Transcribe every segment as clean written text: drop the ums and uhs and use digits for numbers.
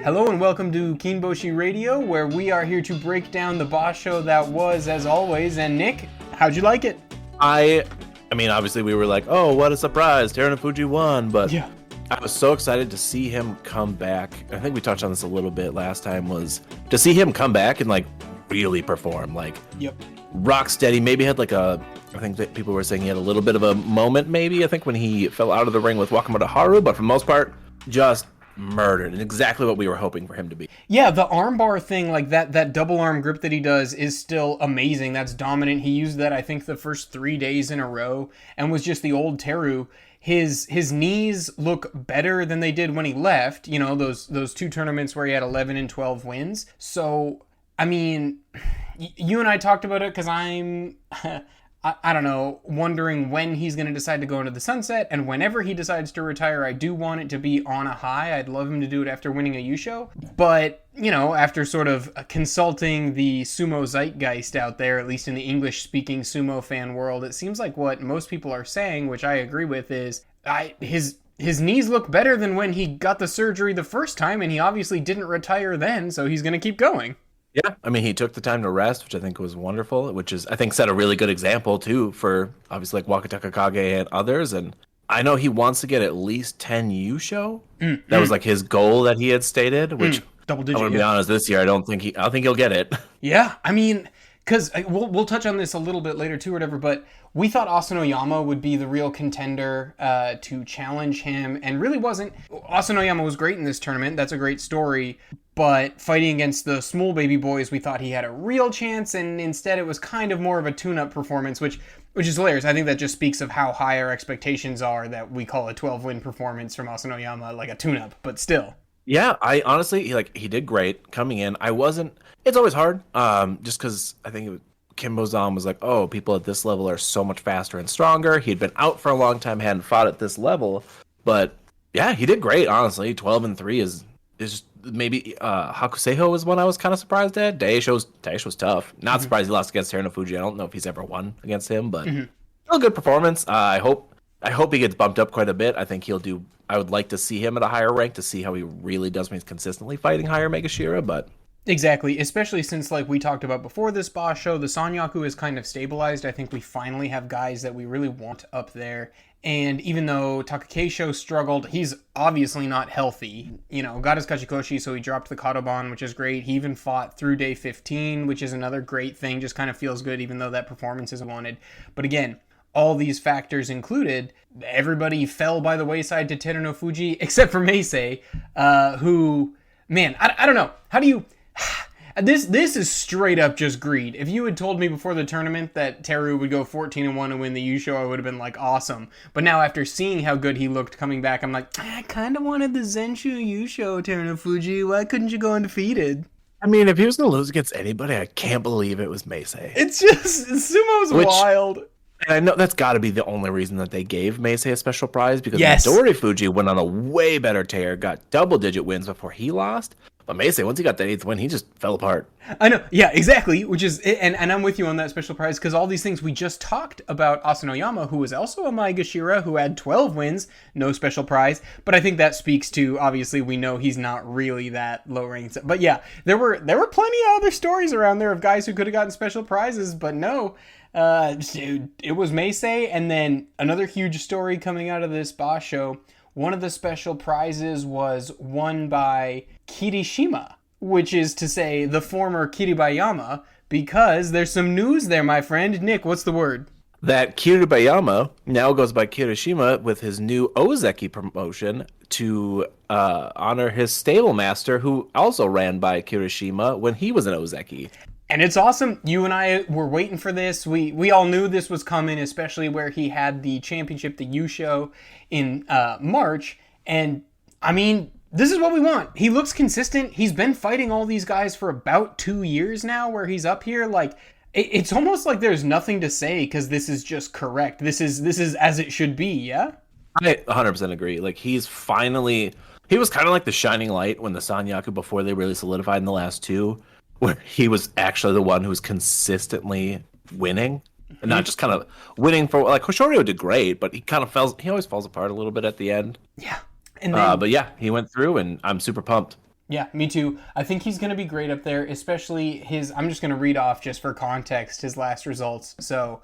Hello and welcome to Kinboshi Radio, where we are here to break down the Basho that was, as always. And Nick, how'd you like it? I mean, obviously we were like, oh, what a surprise, Terunofuji won, but Yeah. I was so excited to see him come back. I think we touched on this a little bit last time, was to see him come back and like really perform, like Yep. rock steady. Maybe had like I think that people were saying he had a little bit of a moment, maybe, I think when he fell out of the ring with Wakamotoharu, but for the most part, just murdered, and exactly what we were hoping for him to be. Yeah, the armbar thing, like that double arm grip that he does is still amazing. That's dominant. He used that, I think, the first 3 days in a row and was just the old Teru. His knees look better than they did when he left, you know, those two tournaments where he had 11 and 12 wins. So, I mean, you and I talked about it because I'm, I don't know, wondering when he's going to decide to go into the sunset, and whenever he decides to retire, I do want it to be on a high. I'd love him to do it after winning a Yusho. But, you know, after sort of consulting the sumo zeitgeist out there, at least in the English-speaking sumo fan world, it seems like what most people are saying, which I agree with, is his knees look better than when he got the surgery the first time, and he obviously didn't retire then, so he's going to keep going. Yeah, I mean, he took the time to rest, which I think was wonderful, which is, I think, set a really good example, too, for obviously like Wakataka Kage and others. And I know he wants to get at least 10 Yusho. That was like his goal that he had stated, which Double digit, I'm going to be honest, this year, I don't think he'll get it. Yeah, I mean, because we'll touch on this a little bit later too, or whatever, but we thought Asanoyama would be the real contender to challenge him, and really wasn't. Asanoyama was great in this tournament. That's a great story. But fighting against the small baby boys, we thought he had a real chance, and instead it was kind of more of a tune-up performance, which is hilarious. I think that just speaks of how high our expectations are that we call a 12-win performance from Asanoyama like a tune-up, but still. Yeah, I honestly, he did great coming in. It's always hard, just because I think Kimbo Zan was like, oh, people at this level are so much faster and stronger. He'd been out for a long time, hadn't fought at this level, but yeah, he did great, honestly. 12-3 is maybe Hakuoho was one I was kind of surprised at. Daieisho was tough. Not surprised he lost against Terunofuji. I don't know if he's ever won against him, but still a good performance. I hope he gets bumped up quite a bit. I think I would like to see him at a higher rank to see how he really does when he's consistently fighting higher Megashira, but exactly, especially since, like we talked about before this Basho, the Sanyaku is kind of stabilized. I think we finally have guys that we really want up there. And even though Takakeisho struggled, he's obviously not healthy. You know, got his Kachikoshi, so he dropped the Kadoban, which is great. He even fought through day 15, which is another great thing. Just kind of feels good, even though that performance isn't wanted. But again, all these factors included, everybody fell by the wayside to Terunofuji, except for Meisei, who, man, I don't know. How do you... This is straight up just greed. If you had told me before the tournament that Teru would go 14-1 and win the Yusho, I would have been like, awesome. But now after seeing how good he looked coming back, I'm like, I kind of wanted the Zenshu Yusho, Terunofuji. Why couldn't you go undefeated? I mean, if he was going to lose against anybody, I can't believe it was Meisei. It's just, Sumo's wild. And I know that's got to be the only reason that they gave Meisei a special prize, because Yes. Midori Fuji went on a way better tear, got double-digit wins before he lost. But Meisei, once he got that 8th win, he just fell apart. I know, yeah, exactly, which is, and I'm with you on that special prize, because all these things we just talked about Asanoyama, who was also a Maegashira, who had 12 wins, no special prize, but I think that speaks to, obviously, we know he's not really that low-ranked. But yeah, there were plenty of other stories around there of guys who could have gotten special prizes, but no, dude, it was Meisei. And then another huge story coming out of this Basho, one of the special prizes was won by Kirishima, which is to say the former Kiribayama, because there's some news there, my friend. Nick, what's the word? That Kiribayama now goes by Kirishima with his new Ozeki promotion to honor his stable master, who also ran by Kirishima when he was an Ozeki. And it's awesome. You and I were waiting for this. We all knew this was coming, especially where he had the championship, the Yusho, in March. And, I mean, this is what we want. He looks consistent. He's been fighting all these guys for about 2 years now where he's up here. Like, it's almost like there's nothing to say because this is just correct. This is as it should be, yeah? I 100% agree. Like, he was kind of like the shining light when the Sanyaku, before they really solidified in the last two, where he was actually the one who was consistently winning and not just kind of winning for, like, Hoshoryu did great, but he always falls apart a little bit at the end. Yeah. And then, but yeah, he went through and I'm super pumped. Yeah, me too. I think he's going to be great up there, especially I'm just going to read off just for context his last results. So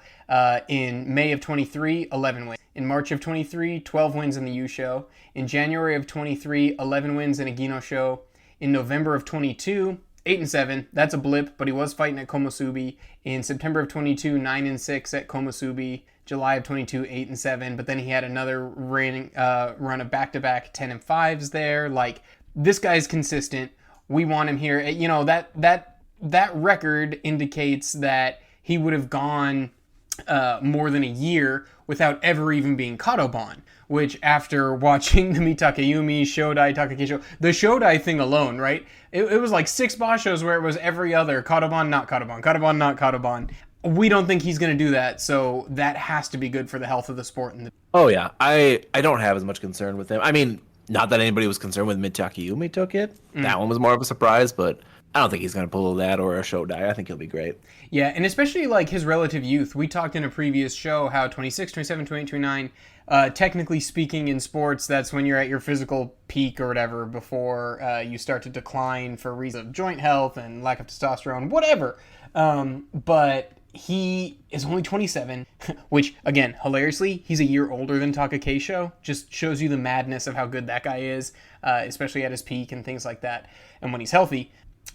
in May of 23, 11 wins. In March of 23, 12 wins in the U Show. In January of 23, 11 wins in a Gino Show. In November of 22, 8-7. That's a blip, but he was fighting at Komusubi. In September of 22, 9-6 at Komusubi. July of 22, 8-7. But then he had another run of back-to-back 10-5s there. Like, this guy's consistent. We want him here. You know, that record indicates that he would have gone more than a year without ever even being Kadoban, which after watching the Mitakeyumi, Shodai, Takakisho, the Shodai thing alone, right? It was like 6 Bashos where it was every other Kadoban, not Kadoban, Kadoban, not Kadoban. We don't think he's going to do that, so that has to be good for the health of the sport. Oh, yeah. I don't have as much concern with him. I mean, not that anybody was concerned when Mitakeyumi took it. That one was more of a surprise, but I don't think he's going to pull that or a Shodai. I think he'll be great. Yeah, and especially like his relative youth. We talked in a previous show how 26, 27, 28, 29, technically speaking in sports, that's when you're at your physical peak or whatever before you start to decline for reasons of joint health and lack of testosterone, whatever. But he is only 27, which, again, hilariously, he's a year older than Takakisho. Just shows you the madness of how good that guy is, especially at his peak and things like that, and when he's healthy.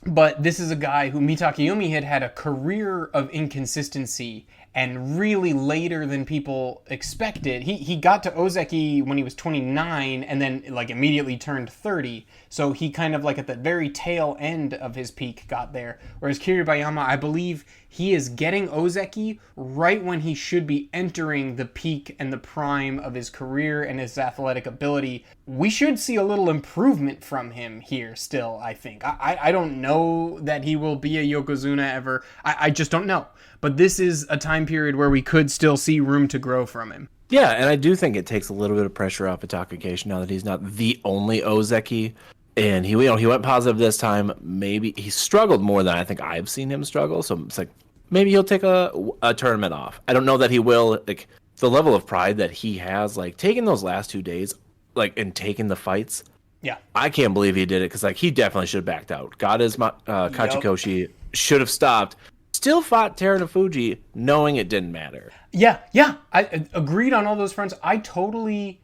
But this is a guy who Mitakeyumi had a career of inconsistency, and really later than people expected. He got to Ozeki when he was 29 and then like immediately turned 30. So he kind of like at the very tail end of his peak got there. Whereas Kiribayama, I believe he is getting Ozeki right when he should be entering the peak and the prime of his career and his athletic ability. We should see a little improvement from him here still, I think. I don't know that he will be a Yokozuna ever. I just don't know. But this is a time period where we could still see room to grow from him. Yeah, and I do think it takes a little bit of pressure off of Takakisho now that he's not the only Ozeki. And he went positive this time. Maybe he struggled more than I think I've seen him struggle. So it's like maybe he'll take a tournament off. I don't know that he will. Like the level of pride that he has, like taking those last 2 days, like and taking the fights. Yeah, I can't believe he did it because like he definitely should have backed out. Got his Kachikoshi, should have stopped. Still fought Terunofuji knowing it didn't matter. Yeah, I agreed on all those fronts. I totally...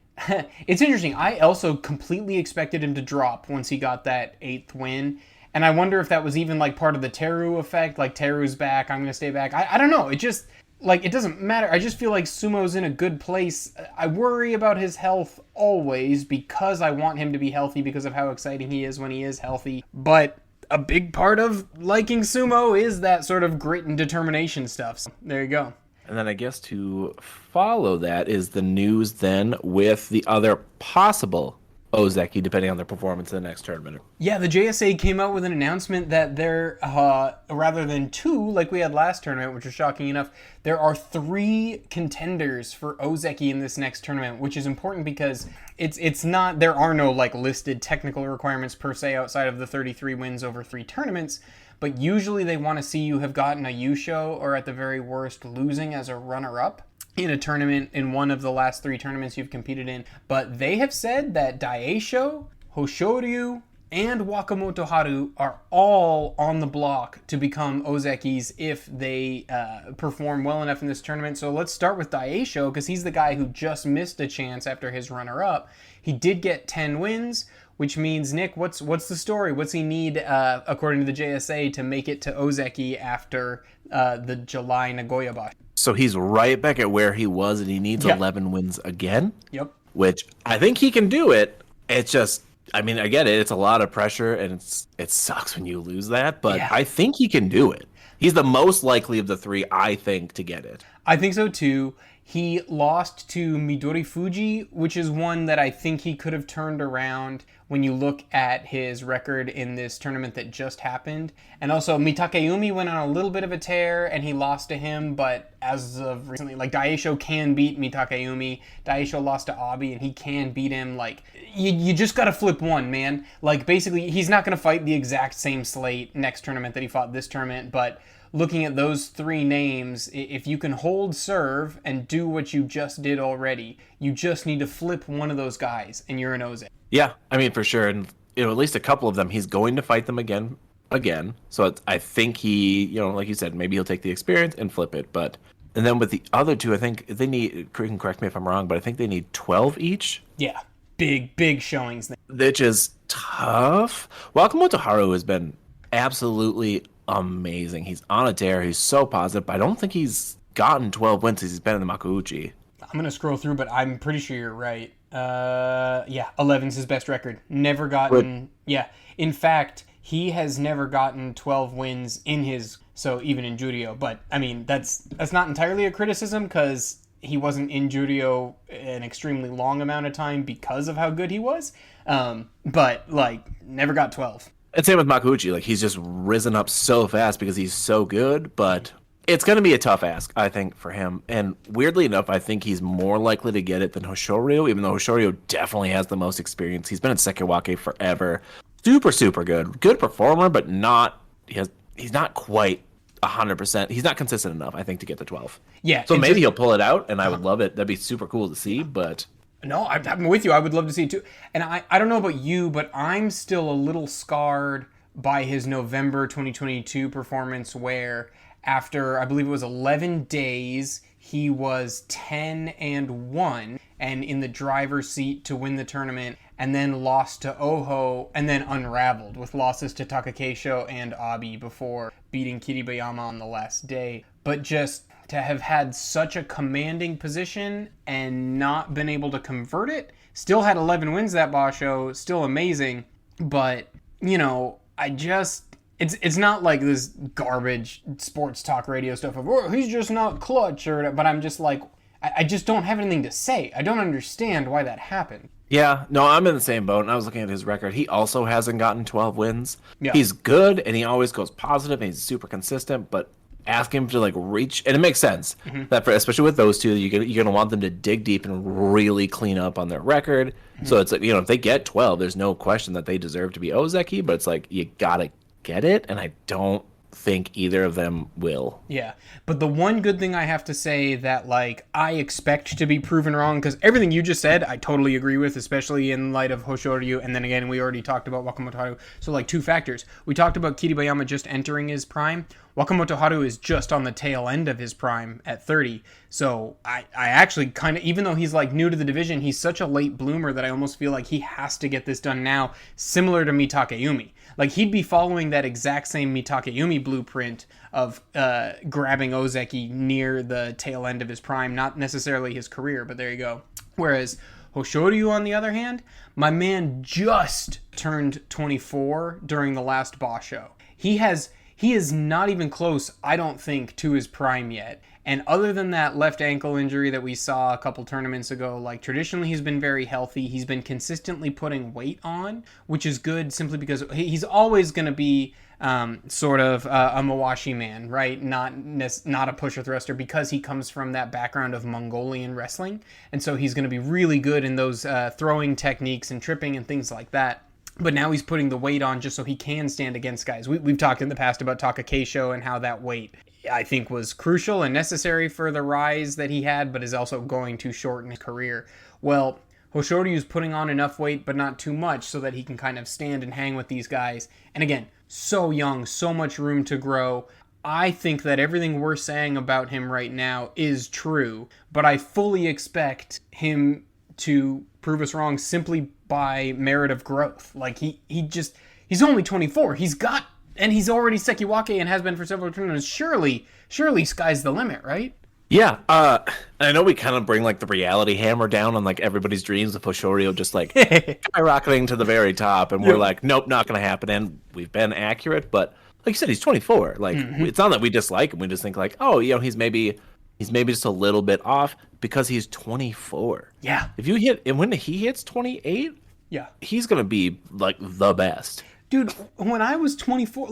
It's interesting. I also completely expected him to drop once he got that 8th win. And I wonder if that was even like part of the Teru effect. Like, Teru's back, I'm going to stay back. I don't know. It just... Like, it doesn't matter. I just feel like Sumo's in a good place. I worry about his health always because I want him to be healthy because of how exciting he is when he is healthy. But a big part of liking Sumo is that sort of grit and determination stuff. So there you go. And then I guess to follow that is the news then with the other possible Ozeki, depending on their performance in the next tournament. Yeah, the JSA came out with an announcement that there, rather than 2, like we had last tournament, which was shocking enough, there are 3 contenders for Ozeki in this next tournament, which is important because it's not, there are no like listed technical requirements per se outside of the 33 wins over 3 tournaments, but usually they want to see you have gotten a Yusho or at the very worst losing as a runner-up in a tournament in one of the last 3 tournaments you've competed in. But they have said that Daieisho, Hoshoryu, and Wakamotoharu are all on the block to become Ozekis if they perform well enough in this tournament. So let's start with Daieisho because he's the guy who just missed a chance after his runner-up. He did get 10 wins, which means, Nick, what's the story? What's he need, according to the JSA, to make it to Ozeki after the July Nagoya Basho? So he's right back at where he was, and he needs 11 wins again. Yep. Which I think he can do it. It's just, I mean, I get it. It's a lot of pressure, and it sucks when you lose that. But I think he can do it. He's the most likely of the 3, I think, to get it. I think so too. He lost to Midori Fuji, which is one that I think he could have turned around when you look at his record in this tournament that just happened. And also, Mitakeyumi went on a little bit of a tear, and he lost to him, but as of recently, like, Daieisho can beat Mitakeyumi. Daieisho lost to Abi, and he can beat him. Like, you just gotta flip one, man. Like, basically, he's not gonna fight the exact same slate next tournament that he fought this tournament, but looking at those 3 names, if you can hold serve and do what you just did already, you just need to flip one of those guys, and you're an Ozeki. Yeah, I mean, for sure. And at least a couple of them, he's going to fight them again. So I think he, like you said, maybe he'll take the experience and flip it. And then with the other two, I think they need, you can correct me if I'm wrong, but I think they need 12 each. Yeah, big showings. Which is tough. Wakamotoharu has been absolutely amazing. He's on a tear. He's so positive, but I don't think he's gotten 12 wins since he's been in the Makuuchi. I'm going to scroll through, but I'm pretty sure you're right. 11's his best record. Never gotten... Yeah. In fact, he has never gotten 12 wins in his... So even in Juryo. But, I mean, that's not entirely a criticism because he wasn't in Juryo an extremely long amount of time because of how good he was. But, never got 12. And same with Makuuchi. He's just risen up so fast because he's so good, but... It's going to be a tough ask, I think, for him. And weirdly enough, I think he's more likely to get it than Hoshoryu, even though Hoshoryu definitely has the most experience. He's been in Sekiwake forever. Super good. Good performer, but he's not quite 100%. He's not consistent enough, I think, to get the 12. Yeah. So maybe he'll pull it out, and I would love it. That'd be super cool to see, but... No, I'm with you. I would love to see it, too. And I don't know about you, but I'm still a little scarred by his November 2022 performance where... After, I believe it was 11 days, he was 10-1 and in the driver's seat to win the tournament, and then lost to Oho, and then unraveled with losses to Daieisho and Abi before beating Kiribayama on the last day. But just to have had such a commanding position and not been able to convert it, still had 11 wins that Basho, still amazing, but, It's not like this garbage sports talk radio stuff of, oh, he's just not clutch, but I'm just like, I just don't have anything to say. I don't understand why that happened. Yeah, no, I'm in the same boat, and I was looking at his record. He also hasn't gotten 12 wins. Yeah. He's good, and he always goes positive, and he's super consistent, but ask him to, reach, and it makes sense, that especially with those two, you're going to want them to dig deep and really clean up on their record. So it's if they get 12, there's no question that they deserve to be Ozeki, but it's you got to get it, and I don't think either of them will. Yeah, but the one good thing I have to say that I expect to be proven wrong, because everything you just said I totally agree with, especially in light of Hoshoryu, and then again we already talked about Wakamotoharu. So two factors. We talked about Kiribayama just entering his prime. Wakamotoharu is just on the tail end of his prime at 30. So I actually kind of, even though he's new to the division, he's such a late bloomer that I almost feel like he has to get this done now, similar to Mitakeyumi. He'd be following that exact same Mitakeyumi blueprint of grabbing Ozeki near the tail end of his prime, not necessarily his career, but there you go. Whereas Hoshoryu, on the other hand, my man just turned 24 during the last Basho. He is not even close, I don't think, to his prime yet. And other than that left ankle injury that we saw a couple tournaments ago, traditionally he's been very healthy. He's been consistently putting weight on, which is good simply because he's always going to be sort of a Mawashi man, right? Not a pusher thruster, because he comes from that background of Mongolian wrestling. And so he's going to be really good in those throwing techniques and tripping and things like that. But now he's putting the weight on just so he can stand against guys. We've talked in the past about Daieisho and how that weight, I think, was crucial and necessary for the rise that he had, but is also going to shorten his career. Well, Hoshoryu's putting on enough weight, but not too much, so that he can kind of stand and hang with these guys. And again, so young, so much room to grow. I think that everything we're saying about him right now is true, but I fully expect him to prove us wrong simply by merit of growth. He's only 24. And he's already Sekiwake and has been for several tournaments. Surely sky's the limit, right? Yeah, I know we kind of bring the reality hammer down on everybody's dreams of Hoshoryu just skyrocketing to the very top, and we're nope, not gonna happen. And we've been accurate, but like you said, he's 24. It's not that we dislike him; we just think he's maybe just a little bit off because he's 24. Yeah. And when he hits 28, yeah, he's gonna be the best. Dude, when I was 24,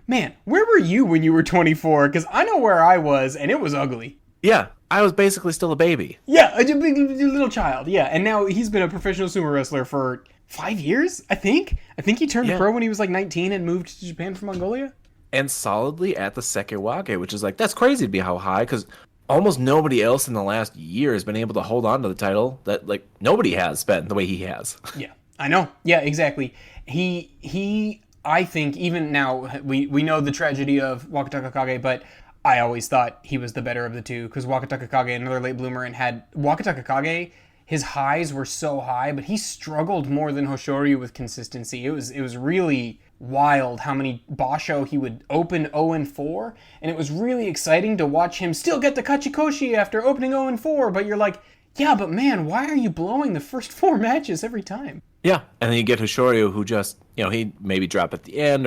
man, where were you when you were 24? Because I know where I was, and it was ugly. Yeah, I was basically still a baby. Yeah, a little child, yeah. And now he's been a professional sumo wrestler for 5 years, I think. I think he turned pro when he was 19 and moved to Japan from Mongolia. And solidly at the Sekiwake, which is that's crazy to be how high, because almost nobody else in the last year has been able to hold on to the title that nobody has been the way he has. Yeah. I know. Yeah, exactly. I think even now we know the tragedy of Wakataka Kage, but I always thought he was the better of the two because Wakataka Kage, another late bloomer, and had Wakataka Kage. His highs were so high, but he struggled more than Hoshoryu with consistency. It was really wild how many Basho he would open 0-4, and it was really exciting to watch him still get the Kachikoshi after opening 0-4, but you're like, yeah, but man, why are you blowing the first 4 matches every time? Yeah, and then you get Hoshoryu, who just, he maybe drop at the end,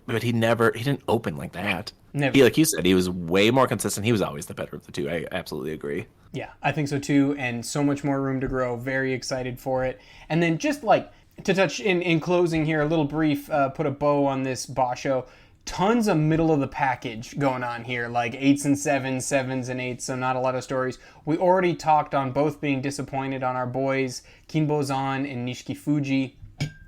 but he didn't open like that. Never. He, like you said, he was way more consistent. He was always the better of the two. I absolutely agree. Yeah, I think so too, and so much more room to grow. Very excited for it. And then just like to touch in closing here, a little brief, put a bow on this Basho. Tons of middle of the package going on here, like 8s and 7s, 7s and 8s, so not a lot of stories. We already talked on both being disappointed on our boys, Kinbozan and Nishiki Fuji,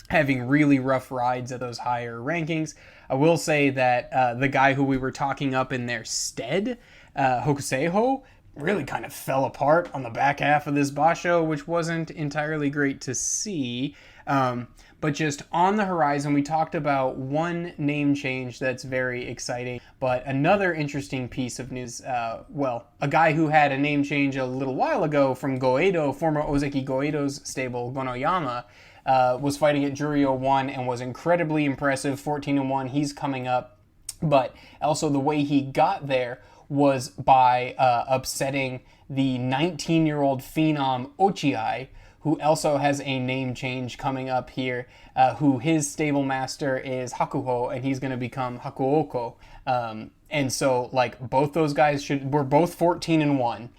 having really rough rides at those higher rankings. I will say that the guy who we were talking up in their stead, Hokuseiho, really kind of fell apart on the back half of this Basho, which wasn't entirely great to see. But just on the horizon, we talked about one name change that's very exciting, but another interesting piece of news, a guy who had a name change a little while ago from Goeido, former Ozeki Goeido's stable, Gonoyama, was fighting at Juryo 1 and was incredibly impressive, 14-1, he's coming up. But also the way he got there was by upsetting the 19-year-old phenom Ochiai, who also has a name change coming up here, who his stable master is Hakuoho, and he's going to become Hakuoho. And so, like, both those guys were both 14-1.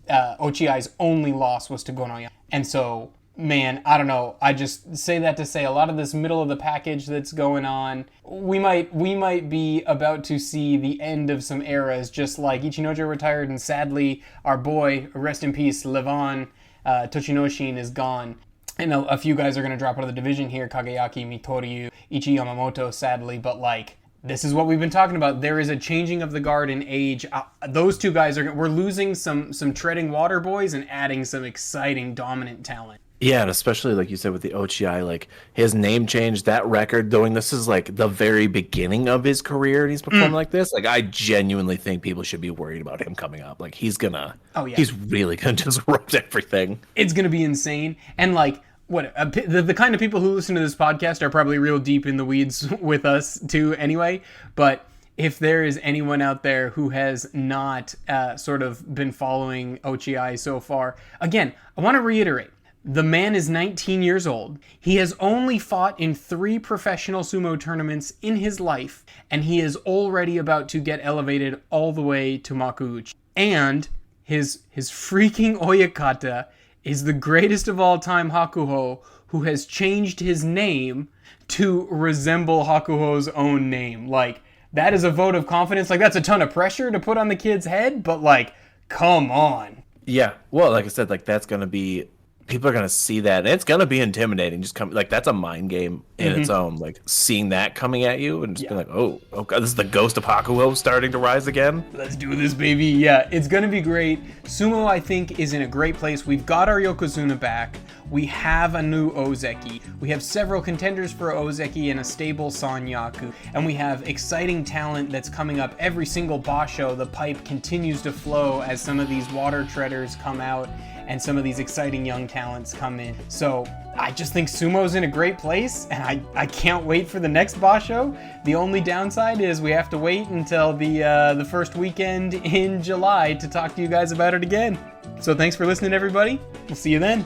Ochiai's only loss was to Gonoyama. And so, man, I don't know. I just say that to say a lot of this middle of the package that's going on, we might be about to see the end of some eras, just like Ichinojo retired, and sadly, our boy, rest in peace, Levon, Tochinoshin is gone. And a few guys are going to drop out of the division here, Kageyaki, Mitoryu, Ichi Yamamoto, sadly, but like, this is what we've been talking about. There is a changing of the guard in age. Those two guys we're losing some treading water boys and adding some exciting dominant talent. Yeah, and especially like you said with the Ochiai, like his name change, that record, knowing this is like the very beginning of his career and he's performing like this, like I genuinely think people should be worried about him coming up. Like he's really gonna disrupt everything. It's gonna be insane. And like, the kind of people who listen to this podcast are probably real deep in the weeds with us too anyway, but if there is anyone out there who has not sort of been following Ochiai so far, again, I want to reiterate, the man is 19 years old. He has only fought in 3 professional sumo tournaments in his life, and he is already about to get elevated all the way to Makuuchi. And his freaking Oyakata is the greatest of all time Hakuoho, who has changed his name to resemble Hakuoho's own name. Like, that is a vote of confidence. Like, that's a ton of pressure to put on the kid's head, but like, come on. Yeah, well, like I said, like that's gonna be, people are gonna see that, and it's gonna be intimidating. Just like that's a mind game in its own. Like seeing that coming at you, and just being like, oh god, this is the ghost of Hakuoho starting to rise again. Let's do this, baby. Yeah, it's gonna be great. Sumo, I think, is in a great place. We've got our Yokozuna back. We have a new Ozeki. We have several contenders for Ozeki and a stable Sanyaku. And we have exciting talent that's coming up every single Basho. The pipe continues to flow as some of these water treaders come out and some of these exciting young talents come in. So I just think Sumo's in a great place, and I can't wait for the next Basho. The only downside is we have to wait until the first weekend in July to talk to you guys about it again. So thanks for listening, everybody. We'll see you then.